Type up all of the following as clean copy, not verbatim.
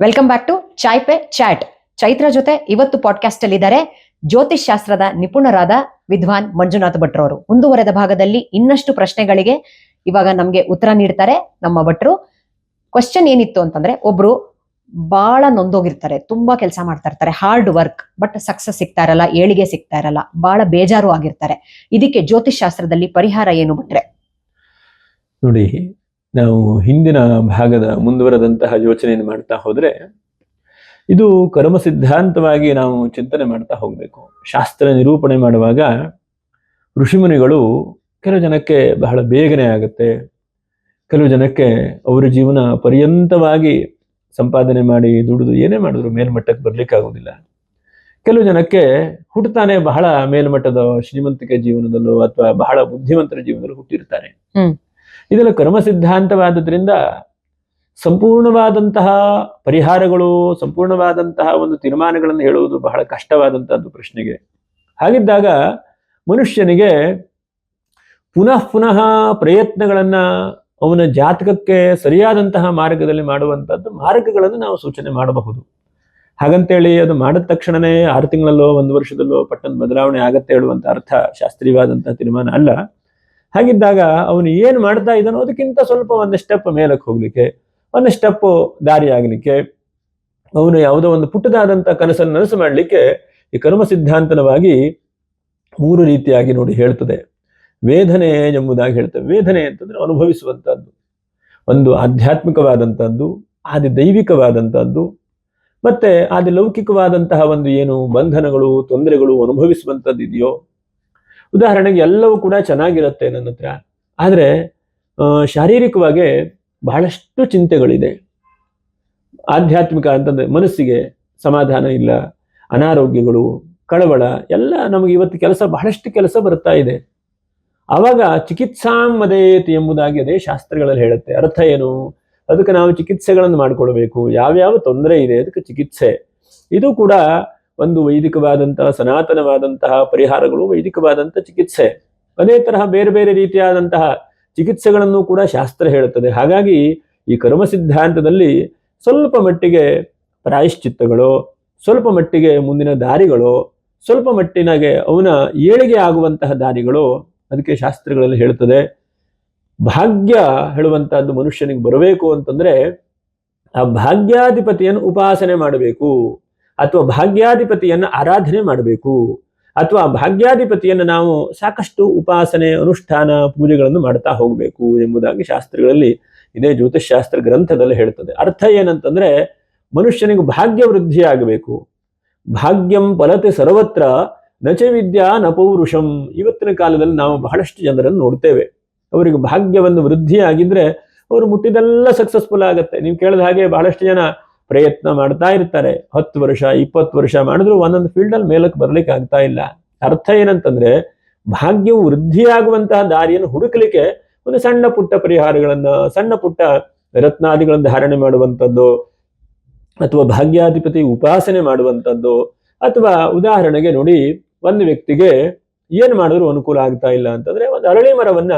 Welcome back to Chai Pe chat. Chaitra ಜೊತೆ ಇವತ್ತು podcast ಅಲ್ಲಿ ಇದ್ದಾರೆ ಜ್ಯೋತಿಷ್ ಶಾಸ್ತ್ರದ ನಿಪುಣರಾದ ವಿದ್ವಾನ್ ಮಂಜುನಾಥ್ ಭಟ್ರವರು. ಮುಂದುವರೆದ ಭಾಗದಲ್ಲಿ ಇನ್ನಷ್ಟು ಪ್ರಶ್ನೆಗಳಿಗೆ ಇವಾಗ ನಮ್ಗೆ ಉತ್ತರ ನೀಡ್ತಾರೆ ನಮ್ಮ ಭಟ್ರು. ಕ್ವಶನ್ ಏನಿತ್ತು ಅಂತಂದ್ರೆ, ಒಬ್ರು ಬಹಳ ನೊಂದೋಗಿರ್ತಾರೆ, ತುಂಬಾ ಕೆಲಸ ಮಾಡ್ತಾ ಇರ್ತಾರೆ, ಹಾರ್ಡ್ ವರ್ಕ್, ಬಟ್ ಸಕ್ಸಸ್ ಸಿಗ್ತಾ ಇರಲ್ಲ, ಏಳಿಗೆ ಸಿಗ್ತಾ ಇರಲ್ಲ, ಬಹಳ ಬೇಜಾರು ಆಗಿರ್ತಾರೆ. ಇದಕ್ಕೆ ಜ್ಯೋತಿಷ್ ಶಾಸ್ತ್ರದಲ್ಲಿ ಪರಿಹಾರ ಏನು ಭಟ್ರೆ? ನೋಡಿ, ನಾವು ಹಿಂದಿನ ಭಾಗದ ಮುಂದುವರೆದಂತಹ ಯೋಚನೆಯನ್ನು ಮಾಡ್ತಾ ಹೋದ್ರೆ, ಇದು ಕರ್ಮ ಸಿದ್ಧಾಂತವಾಗಿ ನಾವು ಚಿಂತನೆ ಮಾಡ್ತಾ ಹೋಗ್ಬೇಕು. ಶಾಸ್ತ್ರ ನಿರೂಪಣೆ ಮಾಡುವಾಗ ಋಷಿಮುನಿಗಳು ಕೆಲವು ಜನಕ್ಕೆ ಬಹಳ ಬೇಗನೆ ಆಗುತ್ತೆ, ಕೆಲವು ಜನಕ್ಕೆ ಅವರ ಜೀವನ ಪರ್ಯಂತವಾಗಿ ಸಂಪಾದನೆ ಮಾಡಿ ದುಡಿದು ಏನೇ ಮಾಡಿದ್ರು ಮೇಲ್ಮಟ್ಟಕ್ಕೆ ಬರ್ಲಿಕ್ಕೆ ಆಗುದಿಲ್ಲ. ಕೆಲವು ಜನಕ್ಕೆ ಹುಟ್ಟುತ್ತಾನೆ ಬಹಳ ಮೇಲ್ಮಟ್ಟದ ಶ್ರೀಮಂತಿಕೆ ಜೀವನದಲ್ಲೋ ಅಥವಾ ಬಹಳ ಬುದ್ಧಿವಂತರ ಜೀವನದಲ್ಲೂ ಹುಟ್ಟಿರ್ತಾರೆ. ಇದೆಲ್ಲ ಕರ್ಮ ಸಿದ್ಧಾಂತವಾದದ್ರಿಂದ ಸಂಪೂರ್ಣವಾದಂತಹ ಪರಿಹಾರಗಳು, ಸಂಪೂರ್ಣವಾದಂತಹ ಒಂದು ತೀರ್ಮಾನಗಳನ್ನು ಹೇಳುವುದು ಬಹಳ ಕಷ್ಟವಾದಂತಹದ್ದು ಪ್ರಶ್ನೆಗೆ. ಹಾಗಿದ್ದಾಗ ಮನುಷ್ಯನಿಗೆ ಪುನಃ ಪುನಃ ಪ್ರಯತ್ನಗಳನ್ನ ಅವನ ಜಾತಕಕ್ಕೆ ಸರಿಯಾದಂತಹ ಮಾರ್ಗದಲ್ಲಿ ಮಾಡುವಂಥದ್ದು ಮಾರ್ಗಗಳನ್ನು ನಾವು ಸೂಚನೆ ಮಾಡಬಹುದು. ಹಾಗಂತೇಳಿ ಅದು ಮಾಡಿದ ತಕ್ಷಣನೇ 6 ತಿಂಗಳಲ್ಲೋ 1 ವರ್ಷದಲ್ಲೋ ಪಟ್ಟಣ ಬದಲಾವಣೆ ಆಗತ್ತೆ ಹೇಳುವಂತ ಅರ್ಥ ಶಾಸ್ತ್ರೀಯವಾದಂತಹ ತೀರ್ಮಾನ ಅಲ್ಲ. ಹಾಗಿದ್ದಾಗ ಅವನು ಏನು ಮಾಡ್ತಾ ಇದ್ದಾನೋ ಅದಕ್ಕಿಂತ ಸ್ವಲ್ಪ ಒಂದು ಸ್ಟೆಪ್ ಮೇಲಕ್ಕೆ ಹೋಗ್ಲಿಕ್ಕೆ, ಒಂದು ಸ್ಟೆಪ್ ದಾರಿ ಆಗಲಿಕ್ಕೆ, ಅವನು ಯಾವುದೋ ಒಂದು ಪುಟ್ಟದಾದಂಥ ಕನಸನ್ನು ನನಸು ಮಾಡಲಿಕ್ಕೆ ಈ ಕರ್ಮ ಸಿದ್ಧಾಂತನವಾಗಿ 3 ರೀತಿಯಾಗಿ ನೋಡಿ ಹೇಳ್ತದೆ. ವೇದನೆ ಎಂಬುದಾಗಿ ಹೇಳ್ತೇವೆ. ವೇದನೆ ಅಂತಂದ್ರೆ ಅನುಭವಿಸುವಂಥದ್ದು, ಒಂದು ಆಧ್ಯಾತ್ಮಿಕವಾದಂಥದ್ದು, ಆದಿ ದೈವಿಕವಾದಂಥದ್ದು, ಮತ್ತೆ ಆದಿ ಲೌಕಿಕವಾದಂತಹ ಒಂದು ಏನು ಬಂಧನಗಳು, ತೊಂದರೆಗಳು ಅನುಭವಿಸುವಂಥದ್ದು ಇದೆಯೋ. ಉದಾಹರಣೆಗೆ ಎಲ್ಲವೂ ಕೂಡ ಚೆನ್ನಾಗಿರುತ್ತೆ ನನ್ನ ಹತ್ರ, ಆದರೆ ಶಾರೀರಿಕವಾಗಿ ಬಹಳಷ್ಟು ಚಿಂತೆಗಳಿದೆ. ಆಧ್ಯಾತ್ಮಿಕ ಅಂತಂದ್ರೆ ಮನಸ್ಸಿಗೆ ಸಮಾಧಾನ ಇಲ್ಲ, ಅನಾರೋಗ್ಯಗಳು, ಕಳವಳ ಎಲ್ಲ ನಮಗೆ ಇವತ್ತು ಬಹಳಷ್ಟು ಕೆಲಸ ಬರ್ತಾ ಇದೆ. ಆವಾಗ ಚಿಕಿತ್ಸಾಂ ಮದೇತಿ ಎಂಬುದಾಗಿ ಅದೇ ಶಾಸ್ತ್ರಗಳಲ್ಲಿ ಹೇಳುತ್ತೆ. ಅರ್ಥ ಏನು? ಅದಕ್ಕೆ ನಾವು ಚಿಕಿತ್ಸೆಗಳನ್ನು ಮಾಡಿಕೊಳ್ಬೇಕು. ಯಾವ್ಯಾವ ತೊಂದರೆ ಇದೆ ಅದಕ್ಕೆ ಚಿಕಿತ್ಸೆ. ಇದು ಕೂಡ ಒಂದು ವೈದಿಕವಾದಂತಹ ಸನಾತನವಾದಂತಹ ಪರಿಹಾರಗಳು, ವೈದಿಕವಾದಂತಹ ಚಿಕಿತ್ಸೆ. ಅದೇ ತರಹ ಬೇರೆ ಬೇರೆ ರೀತಿಯಾದಂತಹ ಚಿಕಿತ್ಸೆಗಳನ್ನು ಕೂಡ ಶಾಸ್ತ್ರ ಹೇಳುತ್ತದೆ. ಹಾಗಾಗಿ ಈ ಕರ್ಮ ಸಿದ್ಧಾಂತದಲ್ಲಿ ಸ್ವಲ್ಪ ಮಟ್ಟಿಗೆ ಪ್ರಾಯಶ್ಚಿತ್ತಗಳು, ಸ್ವಲ್ಪ ಮಟ್ಟಿಗೆ ಮುಂದಿನ ದಾರಿಗಳು, ಸ್ವಲ್ಪ ಮಟ್ಟಿನಾಗೆ ಅವನ ಏಳಿಗೆ ಆಗುವಂತಹ ದಾರಿಗಳು ಅದಕ್ಕೆ ಶಾಸ್ತ್ರಗಳಲ್ಲಿ ಹೇಳ್ತದೆ. ಭಾಗ್ಯ ಹೇಳುವಂತಹದ್ದು ಮನುಷ್ಯನಿಗೆ ಬರಬೇಕು ಅಂತಂದ್ರೆ ಆ ಭಾಗ್ಯಾಧಿಪತಿಯನ್ನು ಉಪಾಸನೆ ಮಾಡಬೇಕು, ಅಥವಾ ಭಾಗ್ಯಾಧಿಪತಿಯನ್ನು ಆರಾಧನೆ ಮಾಡಬೇಕು, ಅಥವಾ ಭಾಗ್ಯಾಧಿಪತಿಯನ್ನು ನಾವು ಸಾಕಷ್ಟು ಉಪಾಸನೆ, ಅನುಷ್ಠಾನ, ಪೂಜೆಗಳನ್ನು ಮಾಡ್ತಾ ಹೋಗಬೇಕು ಎಂಬುದಾಗಿ ಶಾಸ್ತ್ರಗಳಲ್ಲಿ ಇದೇ ಜ್ಯೋತಿಷ್ಶಾಸ್ತ್ರ ಗ್ರಂಥದಲ್ಲಿ ಹೇಳ್ತದೆ. ಅರ್ಥ ಏನಂತಂದ್ರೆ, ಮನುಷ್ಯನಿಗೆ ಭಾಗ್ಯ ವೃದ್ಧಿ ಆಗಬೇಕು. ಭಾಗ್ಯಂ ಫಲತೆ ಸರ್ವತ್ರ ನಚ ವಿದ್ಯಾ ನ ಪೌರುಷಂ. ಇವತ್ತಿನ ಕಾಲದಲ್ಲಿ ನಾವು ಬಹಳಷ್ಟು ಜನರನ್ನು ನೋಡ್ತೇವೆ. ಅವರಿಗೆ ಭಾಗ್ಯವನ್ನು ವೃದ್ಧಿ ಆಗಿದ್ರೆ ಅವರು ಮುಟ್ಟಿದೆಲ್ಲ ಸಕ್ಸಸ್ಫುಲ್ ಆಗುತ್ತೆ. ನೀವು ಕೇಳಿದ ಹಾಗೆ ಬಹಳಷ್ಟು ಜನ ಪ್ರಯತ್ನ ಮಾಡ್ತಾ ಇರ್ತಾರೆ, 10 ವರ್ಷ 20 ವರ್ಷ ಮಾಡಿದ್ರು ಒಂದೊಂದು ಫೀಲ್ಡಲ್ಲಿ ಮೇಲಕ್ಕೆ ಬರ್ಲಿಕ್ಕೆ ಆಗ್ತಾ ಇಲ್ಲ. ಅರ್ಥ ಏನಂತಂದ್ರೆ, ಭಾಗ್ಯವು ವೃದ್ಧಿಯಾಗುವಂತಹ ದಾರಿಯನ್ನು ಹುಡುಕಲಿಕ್ಕೆ ಒಂದು ಸಣ್ಣ ಪುಟ್ಟ ಪರಿಹಾರಗಳನ್ನ, ಸಣ್ಣ ಪುಟ್ಟ ರತ್ನಾದಿಗಳನ್ನು ಧಾರಣೆ ಮಾಡುವಂಥದ್ದು, ಅಥವಾ ಭಾಗ್ಯಾಧಿಪತಿ ಉಪಾಸನೆ ಮಾಡುವಂಥದ್ದು, ಅಥವಾ ಉದಾಹರಣೆಗೆ ನೋಡಿ, ಒಂದು ವ್ಯಕ್ತಿಗೆ ಏನು ಮಾಡಿದ್ರು ಅನುಕೂಲ ಆಗ್ತಾ ಇಲ್ಲ ಅಂತಂದ್ರೆ ಒಂದು ಅರಳಿ ಮರವನ್ನ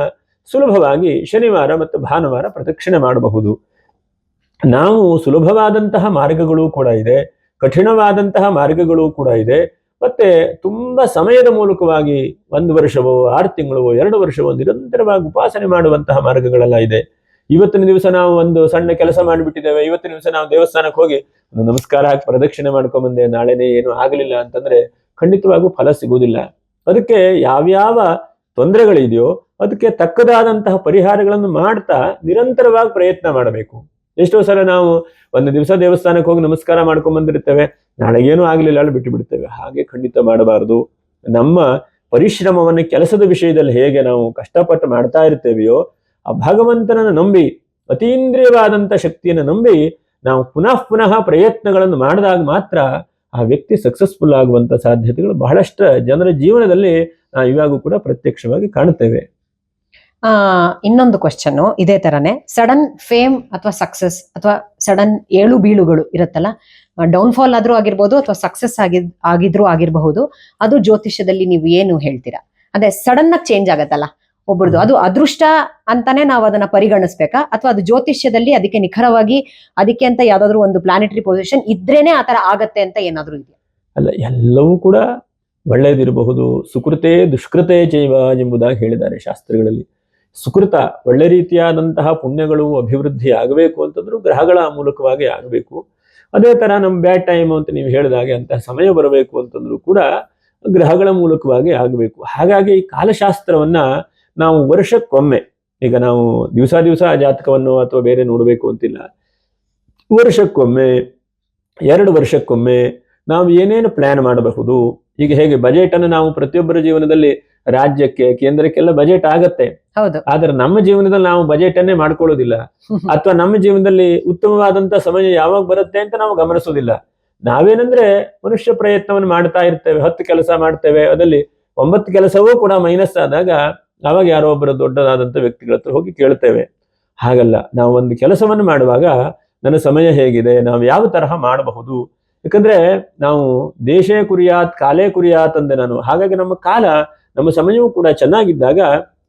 ಸುಲಭವಾಗಿ ಶನಿವಾರ ಮತ್ತು ಭಾನುವಾರ ಪ್ರದಕ್ಷಿಣೆ ಮಾಡಬಹುದು. ನಾವು ಸುಲಭವಾದಂತಹ ಮಾರ್ಗಗಳು ಕೂಡ ಇದೆ, ಕಠಿಣವಾದಂತಹ ಮಾರ್ಗಗಳು ಕೂಡ ಇದೆ, ಮತ್ತೆ ತುಂಬಾ ಸಮಯದ ಮೂಲಕವಾಗಿ 1 ವರ್ಷವೋ 6 ತಿಂಗಳವೋ 2 ವರ್ಷವೋ ನಿರಂತರವಾಗಿ ಉಪಾಸನೆ ಮಾಡುವಂತಹ ಮಾರ್ಗಗಳೆಲ್ಲ ಇದೆ. ಇವತ್ತಿನ ದಿವಸ ನಾವು ಒಂದು ಸಣ್ಣ ಕೆಲಸ ಮಾಡಿಬಿಟ್ಟಿದ್ದೇವೆ, ಇವತ್ತಿನ ದಿವಸ ನಾವು ದೇವಸ್ಥಾನಕ್ಕೆ ಹೋಗಿ ಒಂದು ನಮಸ್ಕಾರ ಹಾಕಿ ಪ್ರದಕ್ಷಿಣೆ ಮಾಡ್ಕೊಂಡ್ಬಂದೆ, ನಾಳೆನೇ ಏನು ಆಗಲಿಲ್ಲ ಅಂತಂದ್ರೆ ಖಂಡಿತವಾಗೂ ಫಲ ಸಿಗುವುದಿಲ್ಲ. ಅದಕ್ಕೆ ಯಾವ್ಯಾವ ತೊಂದರೆಗಳಿದೆಯೋ ಅದಕ್ಕೆ ತಕ್ಕದಾದಂತಹ ಪರಿಹಾರಗಳನ್ನು ಮಾಡ್ತಾ ನಿರಂತರವಾಗಿ ಪ್ರಯತ್ನ ಮಾಡಬೇಕು. ಎಷ್ಟೋ ಸಲ ನಾವು ಒಂದು ದಿವಸ ದೇವಸ್ಥಾನಕ್ಕೆ ಹೋಗಿ ನಮಸ್ಕಾರ ಮಾಡ್ಕೊಂಡ್ ಬಂದಿರ್ತೇವೆ, ನಾಳೆ ಏನೂ ಆಗ್ಲಿಲ್ಲ ಅಲ್ಲಿ ಬಿಟ್ಟು ಬಿಡ್ತೇವೆ. ಹಾಗೆ ಖಂಡಿತ ಮಾಡಬಾರದು. ನಮ್ಮ ಪರಿಶ್ರಮವನ್ನು ಕೆಲಸದ ವಿಷಯದಲ್ಲಿ ಹೇಗೆ ನಾವು ಕಷ್ಟಪಟ್ಟು ಮಾಡ್ತಾ ಇರ್ತೇವೆಯೋ, ಆ ಭಗವಂತನನ್ನು ನಂಬಿ, ಅತೀಂದ್ರಿಯವಾದಂಥ ಶಕ್ತಿಯನ್ನು ನಂಬಿ ನಾವು ಪುನಃ ಪುನಃ ಪ್ರಯತ್ನಗಳನ್ನು ಮಾಡಿದಾಗ ಮಾತ್ರ ಆ ವ್ಯಕ್ತಿ ಸಕ್ಸಸ್ಫುಲ್ ಆಗುವಂತ ಸಾಧ್ಯತೆಗಳು ಬಹಳಷ್ಟು ಜನರ ಜೀವನದಲ್ಲಿ ಇವಾಗೂ ಕೂಡ ಪ್ರತ್ಯಕ್ಷವಾಗಿ ಕಾಣುತ್ತೇವೆ. ಇನ್ನೊಂದು ಕ್ವಶನ್ ಇದೇ ತರನೇ, ಸಡನ್ ಫೇಮ್ ಅಥವಾ ಸಕ್ಸಸ್ ಅಥವಾ ಸಡನ್ ಏಳು ಬೀಳುಗಳು ಇರುತ್ತಲ್ಲ, ಡೌನ್ಫಾಲ್ ಆದ್ರೂ ಆಗಿರ್ಬೋದು ಅಥವಾ ಸಕ್ಸಸ್ ಆಗಿದ್ರೂ ಆಗಿರಬಹುದು, ಅದು ಜ್ಯೋತಿಷ್ಯದಲ್ಲಿ ನೀವು ಏನು ಹೇಳ್ತೀರಾ? ಅದೇ ಸಡನ್ ಆಗಿ ಚೇಂಜ್ ಆಗತ್ತಲ್ಲ, ಒಬ್ರದ್ದು. ಅದು ಅದೃಷ್ಟ ಅಂತಾನೆ ನಾವು ಅದನ್ನ ಪರಿಗಣಿಸ್ಬೇಕಾ, ಅಥವಾ ಅದು ಜ್ಯೋತಿಷ್ಯದಲ್ಲಿ ಅದಕ್ಕೆ ನಿಖರವಾಗಿ ಅದಕ್ಕೆ ಅಂತ ಯಾವ್ದಾದ್ರು ಒಂದು ಪ್ಲಾನೆಟರಿ ಪೊಸಿಷನ್ ಇದ್ರೇನೆ ಆತರ ಆಗತ್ತೆ ಅಂತ ಏನಾದ್ರು ಇದೆಯಾ? ಅಲ್ಲ, ಎಲ್ಲವೂ ಕೂಡ ಒಳ್ಳೆಯದಿರಬಹುದು. ಸುಕೃತೆ ದುಷ್ಕೃತೆ ಚೈವ ಎಂಬುದಾಗಿ ಹೇಳಿದ್ದಾರೆ ಶಾಸ್ತ್ರಗಳಲ್ಲಿ. ಸುಕೃತ ಒಳ್ಳೆ ರೀತಿಯಾದಂತಹ ಪುಣ್ಯಗಳು ಅಭಿವೃದ್ಧಿ ಆಗಬೇಕು ಅಂತಂದ್ರೂ ಗ್ರಹಗಳ ಮೂಲಕವಾಗಿ ಆಗಬೇಕು. ಅದೇ ತರ ನಮ್ಮ ಬ್ಯಾಡ್ ಟೈಮ್ ಅಂತ ನೀವು ಹೇಳಿದಾಗೆ ಅಂತಹ ಸಮಯ ಬರಬೇಕು ಅಂತಂದ್ರೂ ಕೂಡ ಗ್ರಹಗಳ ಮೂಲಕವಾಗಿ ಆಗಬೇಕು. ಹಾಗಾಗಿ ಈ ಕಾಲಶಾಸ್ತ್ರವನ್ನ ನಾವು ವರ್ಷಕ್ಕೊಮ್ಮೆ, ಈಗ ನಾವು ದಿವಸ ಜಾತಕವನ್ನು ಅಥವಾ ಬೇರೆ ನೋಡಬೇಕು ಅಂತಿಲ್ಲ, ವರ್ಷಕ್ಕೊಮ್ಮೆ 2 ವರ್ಷಕ್ಕೊಮ್ಮೆ ನಾವು ಏನೇನು ಪ್ಲಾನ್ ಮಾಡಬಹುದು. ಈಗ ಹೇಗೆ ಬಜೆಟ್ ಅನ್ನು ನಾವು ಪ್ರತಿಯೊಬ್ಬರ ಜೀವನದಲ್ಲಿ ರಾಜ್ಯಕ್ಕೆ ಕೇಂದ್ರಕ್ಕೆಲ್ಲ ಬಜೆಟ್ ಆಗತ್ತೆ, ಹೌದು. ಆದ್ರೆ ನಮ್ಮ ಜೀವನದಲ್ಲಿ ನಾವು ಬಜೆಟ್ ಅನ್ನೇ ಮಾಡ್ಕೊಳ್ಳೋದಿಲ್ಲ, ಅಥವಾ ನಮ್ಮ ಜೀವನದಲ್ಲಿ ಉತ್ತಮವಾದಂತ ಸಮಯ ಯಾವಾಗ ಬರುತ್ತೆ ಅಂತ ನಾವು ಗಮನಿಸೋದಿಲ್ಲ. ನಾವೇನಂದ್ರೆ ಮನುಷ್ಯ ಪ್ರಯತ್ನವನ್ನು ಮಾಡ್ತಾ ಇರ್ತೇವೆ, 10 ಕೆಲಸ ಮಾಡ್ತೇವೆ, ಅದರಲ್ಲಿ 9 ಕೆಲಸವೂ ಕೂಡ ಮೈನಸ್ ಆದಾಗ ಅವಾಗ ಯಾರೋ ಒಬ್ಬರ ದೊಡ್ಡದಾದಂಥ ವ್ಯಕ್ತಿಗಳ ಹತ್ರ ಹೋಗಿ ಕೇಳ್ತೇವೆ. ಹಾಗಲ್ಲ, ನಾವು ಒಂದು ಕೆಲಸವನ್ನು ಮಾಡುವಾಗ ನನ್ನ ಸಮಯ ಹೇಗಿದೆ, ನಾವು ಯಾವ ತರಹ ಮಾಡಬಹುದು. ಯಾಕಂದ್ರೆ ನಾವು ದೇಶೇ ಕುರಿಯಾತ್ ಕಾಲೇ ಕುರಿಯಾತ್ ಅಂದೆ ನಾನು. ಹಾಗಾಗಿ ನಮ್ಮ ಕಾಲ, ನಮ್ಮ ಸಮಯವೂ ಕೂಡ ಚೆನ್ನಾಗಿದ್ದಾಗ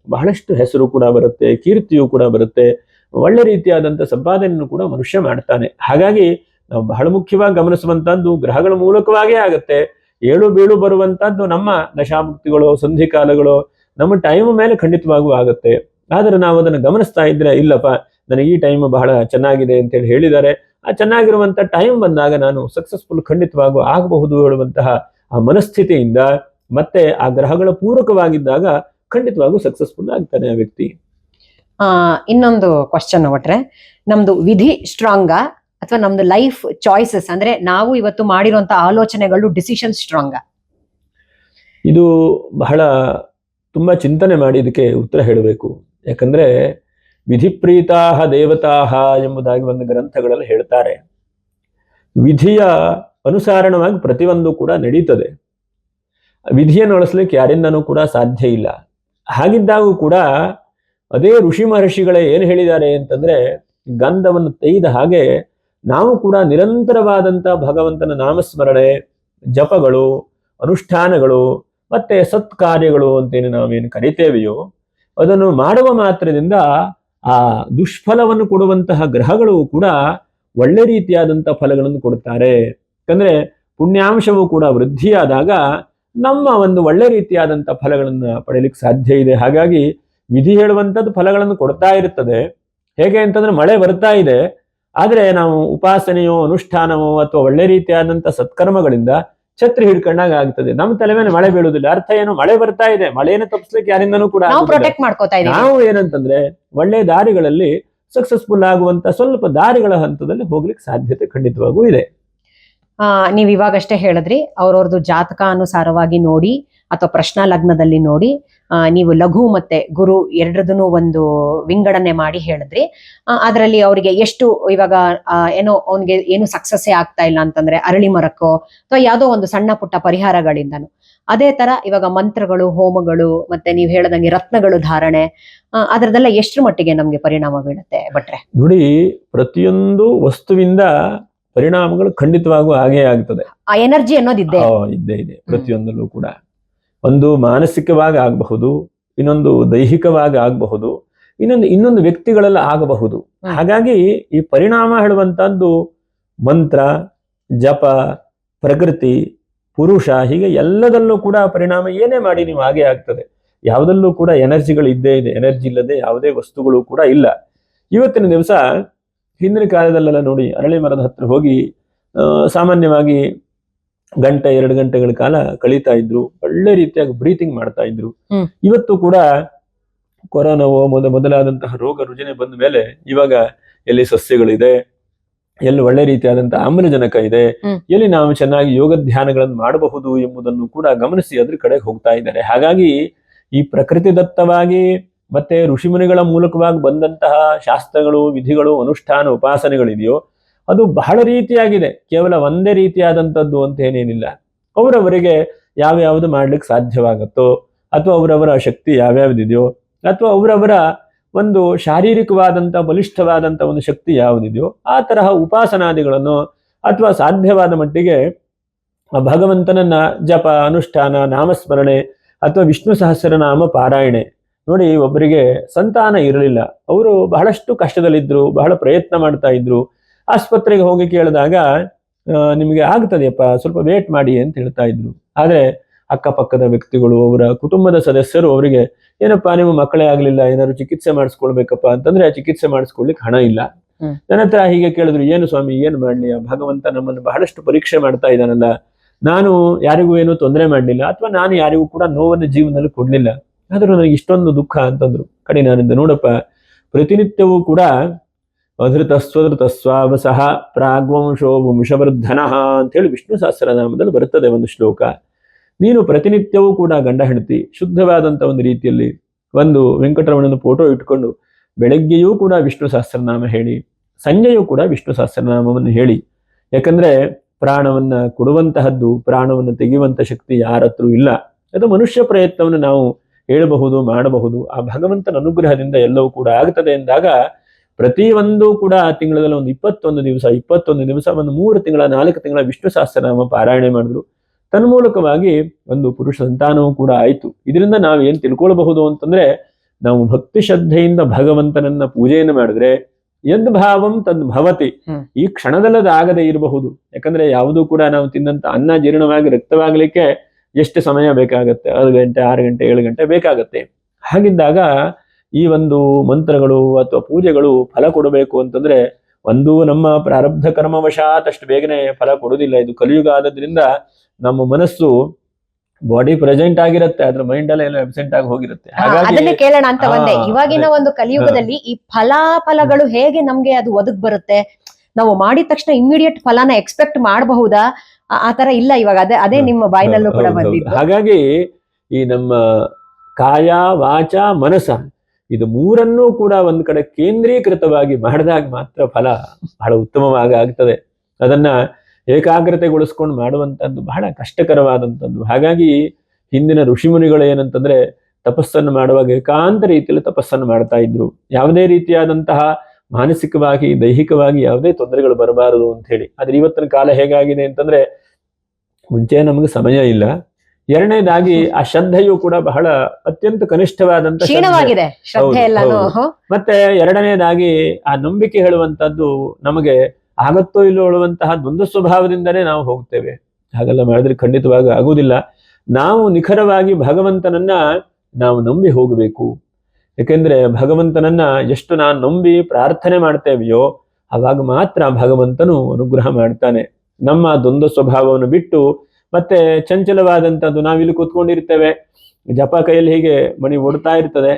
ಬಹಳಷ್ಟು ಹೆಸರು ಕೂಡ ಬರುತ್ತೆ, ಕೀರ್ತಿಯೂ ಕೂಡ ಬರುತ್ತೆ, ಒಳ್ಳೆ ರೀತಿಯಾದಂಥ ಸಂಪಾದನೆಯನ್ನು ಕೂಡ ಮನುಷ್ಯ ಮಾಡ್ತಾನೆ. ಹಾಗಾಗಿ ನಾವು ಬಹಳ ಮುಖ್ಯವಾಗಿ ಗಮನಿಸುವಂತಹದ್ದು ಗ್ರಹಗಳ ಮೂಲಕವಾಗೇ ಆಗತ್ತೆ. ಏಳು ಬೀಳು ಬರುವಂತಹದ್ದು ನಮ್ಮ ದಶಾಭುಕ್ತಿಗಳು, ಸಂಧಿಕಾಲಗಳು, ನಮ್ಮ ಟೈಮ್ ಮೇಲೆ ಖಂಡಿತವಾಗೂ ಆಗುತ್ತೆ. ಆದ್ರೆ ನಾವು ಅದನ್ನು ಗಮನಿಸ್ತಾ ಇದ್ರೆ, ಇಲ್ಲಪ್ಪ ನನಗೆ ಈ ಟೈಮ್ ಬಹಳ ಚೆನ್ನಾಗಿದೆ ಅಂತೇಳಿ ಹೇಳಿದ್ದಾರೆ, ಆ ಚೆನ್ನಾಗಿರುವಂತ ಟೈಮ್ ಬಂದಾಗ ನಾನು ಸಕ್ಸಸ್ಫುಲ್ ಖಂಡಿತವಾಗೂ ಆಗಬಹುದು ಹೇಳುವಂತಹ ಆ ಮನಸ್ಥಿತಿಯಿಂದ, ಮತ್ತೆ ಆ ಗ್ರಹಗಳ ಪೂರಕವಾಗಿದ್ದಾಗ ಖಂಡಿತವಾಗೂ ಸಕ್ಸಸ್ಫುಲ್ ಆಗ್ತಾನೆ ಆ ವ್ಯಕ್ತಿ. ಇನ್ನೊಂದು ಕ್ವಶನ್ ಒಟ್ರೆ, ನಮ್ದು ವಿಧಿ ಸ್ಟ್ರಾಂಗಾ ಅಥವಾ ನಮ್ದು ಲೈಫ್ ಚಾಯ್ಸಸ್, ಅಂದ್ರೆ ನಾವು ಇವತ್ತು ಮಾಡಿರುವಂತ ಆಲೋಚನೆಗಳು ಡಿಸಿಷನ್ ಸ್ಟ್ರಾಂಗಾ? ಇದು ಬಹಳ ತುಂಬಾ ಚಿಂತನೆ ಮಾಡಿ ಇದಕ್ಕೆ ಉತ್ತರ ಹೇಳಬೇಕು. ಯಾಕಂದ್ರೆ ವಿಧಿಪ್ರೀತಾಹ ದೇವತಾಹ ಎಂಬುದಾಗಿ ಒಂದು ಗ್ರಂಥಗಳಲ್ಲಿ ಹೇಳ್ತಾರೆ. ವಿಧಿಯ ಅನುಸಾರಣವಾಗಿ ಪ್ರತಿಯೊಂದು ಕೂಡ ನಡೀತದೆ. ವಿಧಿಯನ್ನು ಅಳಿಸ್ಲಿಕ್ಕೆ ಯಾರಿಂದನೂ ಕೂಡ ಸಾಧ್ಯ ಇಲ್ಲ. ಹಾಗಿದ್ದಾಗೂ ಕೂಡ ಅದೇ ಋಷಿ ಮಹರ್ಷಿಗಳೇ ಏನು ಹೇಳಿದ್ದಾರೆ ಅಂತಂದ್ರೆ, ಗಂಧವನ್ನು ತೆಗೆದ ಹಾಗೆ ನಾವು ಕೂಡ ನಿರಂತರವಾದಂಥ ಭಗವಂತನ ನಾಮಸ್ಮರಣೆ, ಜಪಗಳು, ಅನುಷ್ಠಾನಗಳು ಮತ್ತೆ ಸತ್ಕಾರ್ಯಗಳು ಅಂತೇನು ನಾವೇನು ಕರಿತೇವೆಯೋ ಅದನ್ನು ಮಾಡುವ ಮಾತ್ರದಿಂದ ಆ ದುಷ್ಫಲವನ್ನು ಕೊಡುವಂತಹ ಗ್ರಹಗಳು ಕೂಡ ಒಳ್ಳೆ ರೀತಿಯಾದಂಥ ಫಲಗಳನ್ನು ಕೊಡುತ್ತಾರೆ. ಯಾಕಂದ್ರೆ ಪುಣ್ಯಾಂಶವು ಕೂಡ ವೃದ್ಧಿಯಾದಾಗ ನಮ್ಮ ಒಂದು ಒಳ್ಳೆ ರೀತಿಯಾದಂಥ ಫಲಗಳನ್ನು ಪಡೆಯಲಿಕ್ಕೆ ಸಾಧ್ಯ ಇದೆ. ಹಾಗಾಗಿ ವಿಧಿ ಹೇಳುವಂಥದ್ದು ಫಲಗಳನ್ನು ಕೊಡ್ತಾ ಇರುತ್ತದೆ. ಹೇಗೆ ಅಂತಂದ್ರೆ, ಮಳೆ ಬರ್ತಾ ಇದೆ, ಆದ್ರೆ ನಾವು ಉಪಾಸನೆಯೋ ಅನುಷ್ಠಾನವೋ ಅಥವಾ ಒಳ್ಳೆ ರೀತಿಯಾದಂಥ ಸತ್ಕರ್ಮಗಳಿಂದ ಛತ್ರಿ ಹಿಡ್ಕೊಂಡಾಗ ಆಗ್ತದೆ. ನಮ್ಮ ತಲೆ ಮೇಲೆ ಮಳೆ ಬೀಳುವುದಿಲ್ಲ. ಅರ್ಥ ಏನು? ಮಳೆ ಬರ್ತಾ ಇದೆ, ಮಳೆಯನ್ನು ತಪ್ಪಿಸ್ಲಿಕ್ಕೆ ಯಾರಿಂದನೂ ಕೂಡ ನಾವು ಏನಂತಂದ್ರೆ ಒಳ್ಳೆ ದಾರಿಗಳಲ್ಲಿ ಸಕ್ಸಸ್ಫುಲ್ ಆಗುವಂತ ಸ್ವಲ್ಪ ದಾರಿಗಳ ಹಂತದಲ್ಲಿ ಹೋಗ್ಲಿಕ್ಕೆ ಸಾಧ್ಯತೆ ಖಂಡಿತವಾಗೂ ಇದೆ. ನೀವ್ ಇವಾಗಷ್ಟೇ ಹೇಳಿದ್ರಿ, ಅವ್ರವ್ರದ್ದು ಜಾತಕ ಅನುಸಾರವಾಗಿ ನೋಡಿ ಅಥವಾ ಪ್ರಶ್ನಾ ಲಗ್ನದಲ್ಲಿ ನೋಡಿ ನೀವು ಲಘು ಮತ್ತೆ ಗುರು ಎರಡರದನ್ನು ಒಂದು ವಿಂಗಡಣೆ ಮಾಡಿ ಹೇಳಿದ್ರಿ. ಅದರಲ್ಲಿ ಅವರಿಗೆ ಎಷ್ಟು ಇವಾಗ ಏನೋ ಅವನಿಗೆ ಏನು ಸಕ್ಸಸ್ಸೇ ಆಗ್ತಾ ಇಲ್ಲ ಅಂತಂದ್ರೆ ಅರಳಿ ಮರಕ್ಕೋ ಅಥವಾ ಯಾವುದೋ ಒಂದು ಸಣ್ಣ ಪುಟ್ಟ ಪರಿಹಾರಗಳಿಂದನು. ಅದೇ ತರ ಇವಾಗ ಮಂತ್ರಗಳು, ಹೋಮಗಳು, ಮತ್ತೆ ನೀವು ಹೇಳದಂಗೆ ರತ್ನಗಳು ಧಾರಣೆ, ಅದರದೆಲ್ಲ ಎಷ್ಟರ ಮಟ್ಟಿಗೆ ನಮ್ಗೆ ಪರಿಣಾಮ ಬೀಳುತ್ತೆ ಭಟ್ರೆ? ನೋಡಿ, ಪ್ರತಿಯೊಂದು ವಸ್ತುವಿಂದ ಪರಿಣಾಮಗಳು ಖಂಡಿತವಾಗೂ ಹಾಗೇ ಆಗ್ತದೆ. ಆ ಎನರ್ಜಿ ಅನ್ನೋದು ಇದ್ದೇ ಇದೆ ಪ್ರತಿಯೊಂದಲ್ಲೂ ಕೂಡ. ಒಂದು ಮಾನಸಿಕವಾಗಿ ಆಗಬಹುದು, ಇನ್ನೊಂದು ದೈಹಿಕವಾಗಿ ಆಗಬಹುದು, ಇನ್ನೊಂದು ವ್ಯಕ್ತಿಗಳೆಲ್ಲ ಆಗಬಹುದು. ಹಾಗಾಗಿ ಈ ಪರಿಣಾಮ ಹೇಳುವಂತದ್ದು ಮಂತ್ರ, ಜಪ, ಪ್ರಕೃತಿ, ಪುರುಷ, ಹೀಗೆ ಎಲ್ಲದಲ್ಲೂ ಕೂಡ ಪರಿಣಾಮ ಏನೇ ಮಾಡಿ ನೀವು ಹಾಗೆ ಆಗ್ತದೆ. ಯಾವುದಲ್ಲೂ ಕೂಡ ಎನರ್ಜಿಗಳು ಇದ್ದೇ ಇದೆ. ಎನರ್ಜಿ ಇಲ್ಲದೆ ಯಾವುದೇ ವಸ್ತುಗಳು ಕೂಡ ಇಲ್ಲ. ಇವತ್ತಿನ ದಿವಸ, ಹಿಂದಿನ ಕಾಲದಲ್ಲೆಲ್ಲ ನೋಡಿ, ಅರಳಿ ಮರದ ಹತ್ರ ಹೋಗಿ ಸಾಮಾನ್ಯವಾಗಿ 1-2 ಗಂಟೆಗಳ ಕಾಲ ಕಳೀತಾ ಇದ್ರು, ಒಳ್ಳೆ ರೀತಿಯಾಗಿ ಬ್ರೀತಿಂಗ್ ಮಾಡ್ತಾ ಇದ್ರು. ಇವತ್ತು ಕೂಡ ಕೊರೋನಾವೋ ಮೊದಲಾದಂತಹ ರೋಗ ರುಜಿನ ಬಂದ ಮೇಲೆ ಇವಾಗ ಎಲ್ಲಿ ಸಸ್ಯಗಳಿದೆ, ಎಲ್ಲಿ ಒಳ್ಳೆ ರೀತಿಯಾದಂತಹ ಆಮ್ಲಜನಕ ಇದೆ, ಎಲ್ಲಿ ನಾವು ಚೆನ್ನಾಗಿ ಯೋಗ ಧ್ಯಾನಗಳನ್ನು ಮಾಡಬಹುದು ಎಂಬುದನ್ನು ಕೂಡ ಗಮನಿಸಿ ಅದ್ರ ಕಡೆ ಹೋಗ್ತಾ ಇದ್ದಾರೆ. ಹಾಗಾಗಿ ಈ ಪ್ರಕೃತಿ ದತ್ತವಾಗಿ ಮತ್ತೆ ಋಷಿಮುನಿಗಳ ಮೂಲಕವಾಗಿ ಬಂದಂತಹ ಶಾಸ್ತ್ರಗಳು, ವಿಧಿಗಳು, ಅನುಷ್ಠಾನ, ಉಪಾಸನೆಗಳಿದೆಯೋ ಅದು ಬಹಳ ರೀತಿಯಾಗಿದೆ. ಕೇವಲ ಒಂದೇ ರೀತಿಯಾದಂಥದ್ದು ಅಂತ ಏನೇನಿಲ್ಲ. ಅವರವರಿಗೆ ಯಾವ್ಯಾವುದು ಮಾಡ್ಲಿಕ್ಕೆ ಸಾಧ್ಯವಾಗುತ್ತೋ, ಅಥವಾ ಅವರವರ ಶಕ್ತಿ ಯಾವ್ಯಾವ್ದಿದೆಯೋ, ಅಥವಾ ಅವರವರ ಒಂದು ಶಾರೀರಿಕವಾದಂಥ ಬಲಿಷ್ಠವಾದಂಥ ಒಂದು ಶಕ್ತಿ ಯಾವುದಿದೆಯೋ ಆ ತರಹ ಉಪಾಸನಾದಿಗಳನ್ನು ಅಥವಾ ಸಾಧ್ಯವಾದ ಮಟ್ಟಿಗೆ ಭಗವಂತನನ್ನ ಜಪ, ಅನುಷ್ಠಾನ, ನಾಮಸ್ಮರಣೆ ಅಥವಾ ವಿಷ್ಣು ಸಹಸ್ರನಾಮ ಪಾರಾಯಣೆ ನೋಡಿ, ಒಬ್ಬರಿಗೆ ಸಂತಾನ ಇರಲಿಲ್ಲ, ಅವರು ಬಹಳಷ್ಟು ಕಷ್ಟದಲ್ಲಿದ್ರು, ಬಹಳ ಪ್ರಯತ್ನ ಮಾಡ್ತಾ ಇದ್ರು. ಆಸ್ಪತ್ರೆಗೆ ಹೋಗಿ ಕೇಳಿದಾಗ ನಿಮಗೆ ಆಗ್ತದೆಯಪ್ಪ, ಸ್ವಲ್ಪ ವೇಟ್ ಮಾಡಿ ಅಂತ ಹೇಳ್ತಾ ಇದ್ರು. ಆದ್ರೆ ಅಕ್ಕಪಕ್ಕದ ವ್ಯಕ್ತಿಗಳು, ಅವರ ಕುಟುಂಬದ ಸದಸ್ಯರು ಅವರಿಗೆ, ಏನಪ್ಪಾ ನಿಮ್ಮ ಮಕ್ಕಳೇ ಆಗ್ಲಿಲ್ಲ, ಏನಾದ್ರು ಚಿಕಿತ್ಸೆ ಮಾಡಿಸ್ಕೊಳ್ಬೇಕಪ್ಪ ಅಂತಂದ್ರೆ ಚಿಕಿತ್ಸೆ ಮಾಡಿಸ್ಕೊಳ್ಲಿಕ್ಕೆ ಹಣ ಇಲ್ಲ. ನನ್ನ ಹತ್ರ ಹೀಗೆ ಕೇಳಿದ್ರು, ಏನು ಸ್ವಾಮಿ ಏನು ಮಾಡ್ಲಿ, ಭಗವಂತ ನಮ್ಮನ್ನು ಬಹಳಷ್ಟು ಪರೀಕ್ಷೆ ಮಾಡ್ತಾ ಇದ್ದಾನಲ್ಲ, ನಾನು ಯಾರಿಗೂ ಏನು ತೊಂದರೆ ಮಾಡ್ಲಿಲ್ಲ, ಅಥವಾ ನಾನು ಯಾರಿಗೂ ಕೂಡ ನೋವನ್ನು ಜೀವನದಲ್ಲಿ ಕೊಡ್ಲಿಲ್ಲ, ಆದ್ರೂ ನನಗೆ ಇಷ್ಟೊಂದು ದುಃಖ ಅಂತಂದ್ರು. ಕಡೆ ನಾನಿಂದ ನೋಡಪ್ಪ, ಪ್ರತಿನಿತ್ಯವೂ ಕೂಡ ಅಧೃತ ಸ್ವಧೃತ ಸ್ವಾವಸಹ ಪ್ರಾಗ್ವಂಶೋ ವಂಶವರ್ಧನ ಅಂತ ಹೇಳಿ ವಿಷ್ಣು ಸಹಸ್ರನಾಮದಲ್ಲಿ ಬರುತ್ತದೆ ಒಂದು ಶ್ಲೋಕ. ನೀನು ಪ್ರತಿನಿತ್ಯವೂ ಕೂಡ ಗಂಡ ಹೆಂಡತಿ ಶುದ್ಧವಾದಂಥ ಒಂದು ರೀತಿಯಲ್ಲಿ ಒಂದು ವೆಂಕಟರಮಣನ ಫೋಟೋ ಇಟ್ಕೊಂಡು ಬೆಳಗ್ಗೆಯೂ ಕೂಡ ವಿಷ್ಣು ಸಹಸ್ರನಾಮ ಹೇಳಿ, ಸಂಜೆಯೂ ಕೂಡ ವಿಷ್ಣು ಸಹಸ್ರನಾಮವನ್ನು ಹೇಳಿ. ಯಾಕಂದ್ರೆ ಪ್ರಾಣವನ್ನ ಕೊಡುವಂತಹದ್ದು, ಪ್ರಾಣವನ್ನು ತೆಗೆಯುವಂತ ಶಕ್ತಿ ಯಾರ ಹತ್ರ ಇಲ್ಲ. ಅದು ಮನುಷ್ಯ ಪ್ರಯತ್ನವನ್ನು ನಾವು ಹೇಳಬಹುದು, ಮಾಡಬಹುದು. ಆ ಭಗವಂತನ ಅನುಗ್ರಹದಿಂದ ಎಲ್ಲವೂ ಕೂಡ ಆಗ್ತದೆ ಎಂದಾಗ ಪ್ರತಿಯೊಂದು ಕೂಡ ತಿಂಗಳಲ್ಲಿ ಒಂದು 21 ದಿವಸ ಒಂದು 3 ತಿಂಗಳ 4 ತಿಂಗಳ ವಿಷ್ಣು ಸಹಸ್ರನಾಮ ಪಾರಾಯಣೆ ಮಾಡಿದ್ರು. ತನ್ಮೂಲಕವಾಗಿ ಒಂದು ಪುರುಷ ಸಂತಾನವೂ ಕೂಡ ಆಯಿತು. ಇದರಿಂದ ನಾವು ಏನ್ ತಿಳ್ಕೊಳ್ಬಹುದು ಅಂತಂದ್ರೆ, ನಾವು ಭಕ್ತಿ ಶ್ರದ್ಧೆಯಿಂದ ಭಗವಂತನನ್ನ ಪೂಜೆಯನ್ನು ಮಾಡಿದ್ರೆ ಯದ್ ಭಾವಂ ತದ್ ಭವತಿ, ಈ ಕ್ಷಣದಲ್ಲದ ಆಗದೆ ಇರಬಹುದು. ಯಾಕಂದ್ರೆ ಯಾವುದೂ ಕೂಡ ನಾವು ತಿನ್ನಂತ ಅನ್ನ ಜೀರ್ಣವಾಗಿ ರಕ್ತವಾಗಲಿಕ್ಕೆ ಎಷ್ಟು ಸಮಯ ಬೇಕಾಗತ್ತೆ? 5 ಗಂಟೆ 6 ಗಂಟೆ 7 ಗಂಟೆ ಬೇಕಾಗತ್ತೆ. ಹಾಗಿದ್ದಾಗ ಈ ಒಂದು ಮಂತ್ರಗಳು ಅಥವಾ ಪೂಜೆಗಳು ಫಲ ಕೊಡಬೇಕು ಅಂತಂದ್ರೆ, ಒಂದು ನಮ್ಮ ಪ್ರಾರಬ್ಧ ಕರ್ಮವಶಾತ್ ಅಷ್ಟು ಬೇಗನೆ ಫಲ ಕೊಡುವುದಿಲ್ಲ. ಇದು ಕಲಿಯುಗ ಆದ್ರಿಂದ ನಮ್ಮ ಮನಸ್ಸು ಬಾಡಿ ಪ್ರೆಸೆಂಟ್ ಆಗಿರುತ್ತೆ, ಅದ್ರ ಮೈಂಡ್ ಎಲ್ಲ ಅಬ್ಸೆಂಟ್ ಆಗಿ ಹೋಗಿರುತ್ತೆ. ಅದನ್ನೇ ಕೇಳೋಣ ಅಂತ ಬಂದೆ. ಇವಾಗಿನ ಒಂದು ಕಲಿಯುಗದಲ್ಲಿ ಈ ಫಲಾಫಲಗಳು ಹೇಗೆ ನಮ್ಗೆ ಅದು ಒದಗ್ ಬರುತ್ತೆ? ನಾವು ಮಾಡಿದ ತಕ್ಷಣ ಇಮಿಡಿಯೇಟ್ ಫಲಾನ ಎಕ್ಸ್ಪೆಕ್ಟ್ ಮಾಡಬಹುದಾ? ಆ ತರ ಇಲ್ಲ ಇವಾಗ. ಅದೇ ನಿಮ್ಮ ಬಾಯಿನಲ್ಲೂ ಕೂಡ ಬಂದಿದ್ದು. ಹಾಗಾಗಿ ಈ ನಮ್ಮ ಕಾಯ ವಾಚ ಮನಸ ಇದು ಮೂರನ್ನೂ ಕೂಡ ಒಂದ್ ಕಡೆ ಕೇಂದ್ರೀಕೃತವಾಗಿ ಮಾಡಿದಾಗ ಮಾತ್ರ ಫಲ ಬಹಳ ಉತ್ತಮವಾಗಿ ಆಗ್ತದೆ. ಅದನ್ನ ಏಕಾಗ್ರತೆಗೊಳಿಸ್ಕೊಂಡು ಮಾಡುವಂತದ್ದು ಬಹಳ ಕಷ್ಟಕರವಾದಂಥದ್ದು. ಹಾಗಾಗಿ ಹಿಂದಿನ ಋಷಿಮುನಿಗಳು ಏನಂತಂದ್ರೆ, ತಪಸ್ಸನ್ನು ಮಾಡುವಾಗ ಏಕಾಂತ ರೀತಿಯಲ್ಲಿ ತಪಸ್ಸನ್ನು ಮಾಡ್ತಾ ಇದ್ರು. ಯಾವುದೇ ರೀತಿಯಾದಂತಹ ಮಾನಸಿಕವಾಗಿ ದೈಹಿಕವಾಗಿ ಯಾವುದೇ ತೊಂದರೆಗಳು ಬರಬಾರದು ಅಂತ ಹೇಳಿ. ಆದ್ರೆ ಇವತ್ತಿನ ಕಾಲ ಹೇಗಾಗಿದೆ ಅಂತಂದ್ರೆ, ಮುಂಚೆ ನಮಗೆ ಸಮಯ ಇಲ್ಲ, ಎರಡನೇದಾಗಿ ಆ ಶ್ರದ್ಧೆಯು ಕೂಡ ಬಹಳ ಅತ್ಯಂತ ಕನಿಷ್ಠವಾದಂತ ಮತ್ತೆ ಎರಡನೇದಾಗಿ ಆ ನಂಬಿಕೆ ಹೇಳುವಂತದ್ದು ನಮಗೆ ಆಗತ್ತೋ ಇಲ್ಲೋ ಹೇಳುವಂತಹ ದ್ವಂದ್ವ ಸ್ವಭಾವದಿಂದನೇ ನಾವು ಹೋಗ್ತೇವೆ. ಹಾಗೆಲ್ಲ ಮಾಡಿದ್ರೆ ಖಂಡಿತವಾಗಿ ಆಗುವುದಿಲ್ಲ. ನಾವು ನಿಖರವಾಗಿ ಭಗವಂತನನ್ನ ನಾವು ನಂಬಿ ಹೋಗಬೇಕು. ಯಾಕೆಂದ್ರೆ ಭಗವಂತನನ್ನ ಎಷ್ಟು ನಾನು ನಂಬಿ ಪ್ರಾರ್ಥನೆ ಮಾಡ್ತೇವೆಯೋ ಅವಾಗ ಮಾತ್ರ ಭಗವಂತನು ಅನುಗ್ರಹ ಮಾಡ್ತಾನೆ. ನಮ್ಮ ದ್ವಂದ್ವ ಸ್ವಭಾವವನ್ನು ಬಿಟ್ಟು ಮತ್ತೆ ಚಂಚಲವಾದಂತದ್ದು, ನಾವಿಲ್ಲಿ ಕೂತ್ಕೊಂಡಿರ್ತೇವೆ, ಜಪ ಕೈಯಲ್ಲಿ ಹೀಗೆ ಮಣಿ ಓಡ್ತಾ ಇರ್ತದೆ,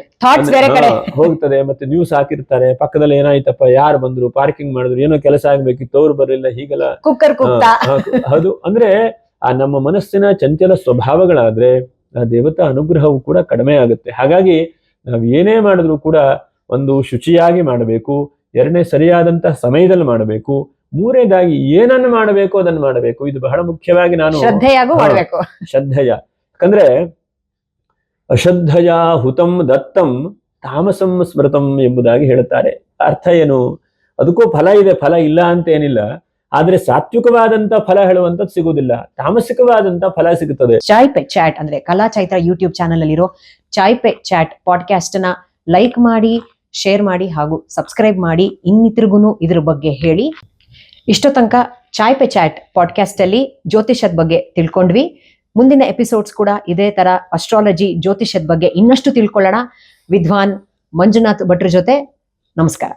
ಹೋಗ್ತದೆ, ಮತ್ತೆ ನ್ಯೂಸ್ ಹಾಕಿರ್ತಾರೆ, ಪಕ್ಕದಲ್ಲಿ ಏನಾಯ್ತಪ್ಪ, ಯಾರು ಬಂದ್ರು, ಪಾರ್ಕಿಂಗ್ ಮಾಡಿದ್ರು, ಏನೋ ಕೆಲಸ ಆಗ್ಬೇಕಿತ್ತು, ಅವ್ರು ಬರಲಿಲ್ಲ, ಹೀಗೆಲ್ಲ ಅದು ಅಂದ್ರೆ ಆ ನಮ್ಮ ಮನಸ್ಸಿನ ಚಂಚಲ ಸ್ವಭಾವಗಳಾದ್ರೆ ಆ ದೇವತಾ ಅನುಗ್ರಹವು ಕೂಡ ಕಡಿಮೆ ಆಗುತ್ತೆ. ಹಾಗಾಗಿ ನಾವು ಏನೇ ಮಾಡಿದ್ರು ಕೂಡ ಒಂದು ಶುಚಿಯಾಗಿ ಮಾಡಬೇಕು, ಎರಡನೇ ಸರಿಯಾದಂತಹ ಸಮಯದಲ್ಲಿ ಮಾಡಬೇಕು, ಮೂರನೇದಾಗಿ ಏನನ್ನು ಮಾಡಬೇಕು ಅದನ್ನು ಮಾಡಬೇಕು. ಇದು ಬಹಳ ಮುಖ್ಯವಾಗಿ ನಾನು ಶ್ರದ್ಧೆಯ, ಯಾಕಂದ್ರೆ ಅಶ್ರದ್ಧಯ ಹುತಂ ದತ್ತಂ ತಾಮಸಂ ಸ್ಮೃತಂ ಎಂಬುದಾಗಿ ಹೇಳುತ್ತಾರೆ. ಅರ್ಥ ಏನು? ಅದಕ್ಕೂ ಫಲ ಇದೆ, ಫಲ ಇಲ್ಲ ಅಂತ ಏನಿಲ್ಲ, ಆದ್ರೆ ಸಾತ್ವಿಕವಾದಂತ ಫಲ ಹೇಳುವಂತದ್ದು ಸಿಗುವುದಿಲ್ಲ, ತಾಮಸಿಕವಾದಂತ ಫಲ ಸಿಗುತ್ತದೆ. ಚಾಯ್ ಪೆ ಚಾಟ್ ಅಂದ್ರೆ ಕಲಾ ಚೈತ್ರ ಯೂಟ್ಯೂಬ್ ಚಾನಲ್ ಅಲ್ಲಿರೋ ಚಾಯ್ ಪೆ ಚಾಟ್ ಪಾಡ್ಕಾಸ್ಟ್ ನ ಲೈಕ್ ಮಾಡಿ, ಶೇರ್ ಮಾಡಿ ಹಾಗೂ ಸಬ್ಸ್ಕ್ರೈಬ್ ಮಾಡಿ. ಇನ್ನಿತರಿಗೂ ಇದ್ರ ಬಗ್ಗೆ ಹೇಳಿ. ಇಷ್ಟೋ ತನಕ ಚಾಯ್ ಪೆ ಚಾಟ್ ಪಾಡ್ಕಾಸ್ಟ್ ಅಲ್ಲಿ ಜ್ಯೋತಿಷದ ಬಗ್ಗೆ ತಿಳ್ಕೊಂಡ್ವಿ. ಮುಂದಿನ ಎಪಿಸೋಡ್ಸ್ ಕೂಡ ಇದೇ ತರ ಅಸ್ಟ್ರಾಲಜಿ, ಜ್ಯೋತಿಷದ ಬಗ್ಗೆ ಇನ್ನಷ್ಟು ತಿಳ್ಕೊಳ್ಳೋಣ ವಿದ್ವಾನ್ ಮಂಜುನಾಥ್ ಭಟ್ರ ಜೊತೆ. ನಮಸ್ಕಾರ.